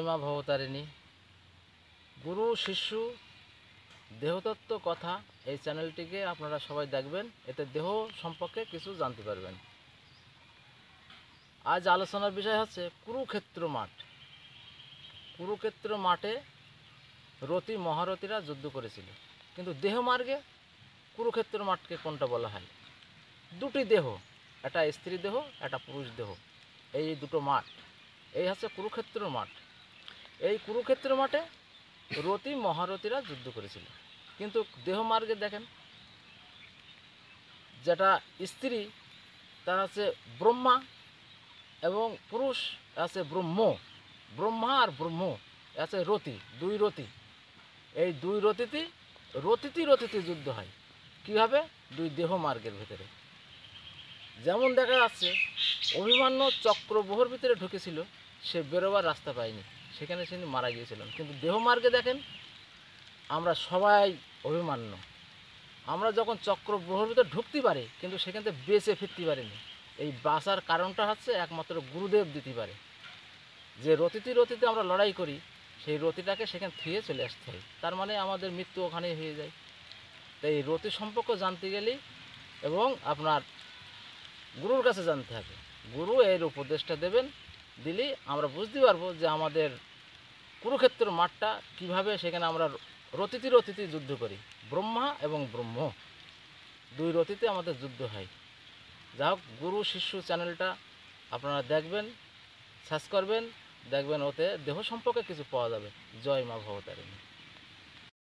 জয় মা ভবতারিণী। গুরু শিষ্য দেহতত্ত্ব কথা এই চ্যানেলটিকে আপনারা সবাই দেখবেন, এতে দেহ সম্পর্কে কিছু জানতে পারবেন। আজ আলোচনার বিষয় হচ্ছে কুরুক্ষেত্র মাঠ। কুরুক্ষেত্র মাঠে রতি মহারথীরা যুদ্ধ করেছিল, কিন্তু দেহমার্গে কুরুক্ষেত্র মাঠকে কোনটা বলা হয়? দুটি দেহ, একটা স্ত্রী দেহ, একটা পুরুষ দেহ, এই দুটো মাঠ, এই হচ্ছে কুরুক্ষেত্র মাঠ। এই কুরুক্ষেত্র মাঠে রতি মহারথীরা যুদ্ধ করেছিল, কিন্তু দেহমার্গে দেখেন, যেটা স্ত্রী তা আছে ব্রহ্মা এবং পুরুষ আছে ব্রহ্ম। ব্রহ্মা আর ব্রহ্ম আছে রতি, দুই রতি। এই দুই রতিতে যুদ্ধ হয়। কীভাবে? দুই দেহমার্গের ভেতরে। যেমন দেখা যাচ্ছে অভিমন্যু চক্রব্যূহের ভিতরে ঢুকেছিল, সে বেরোবার রাস্তা পায়নি, সেখানে সে মারা গিয়েছিলেন। কিন্তু দেহমার্গে দেখেন, আমরা সবাই অভিমান্য, আমরা যখন চক্রব্যূহের ভিতরে ঢুকতে পারি, কিন্তু সেখান থেকে বেঁচে ফিরতে পারিনি। এই বাঁচার কারণটা হচ্ছে একমাত্র গুরুদেব দিতে পারে। যে রতিতে আমরা লড়াই করি, সেই রতিটাকে সেখানে থুয়ে চলে আসতে হয়, তার মানে আমাদের মৃত্যু ওখানেই হয়ে যায়। তাই এই রতি সম্পর্ক জানতে গেলেই এবং আপনার গুরুর কাছে জানতে হবে। গুরু এর উপদেশটা দেবেন, দিলেই আমরা বুঝতে পারবো যে আমাদের কুরুক্ষেত্র মাঠটা কিভাবে, সেখানে আমরা রতিতে যুদ্ধ করি। ব্রহ্মা এবং ব্রহ্ম, দুই রতিতে আমাদের যুদ্ধ হয়। যা হোক, গুরু শিষ্য চ্যানেলটা আপনারা দেখবেন, সার্চ করবেন, দেখবেন, ওতে দেহ সম্পর্কে কিছু পাওয়া যাবে। জয় মা ভবতারিণী।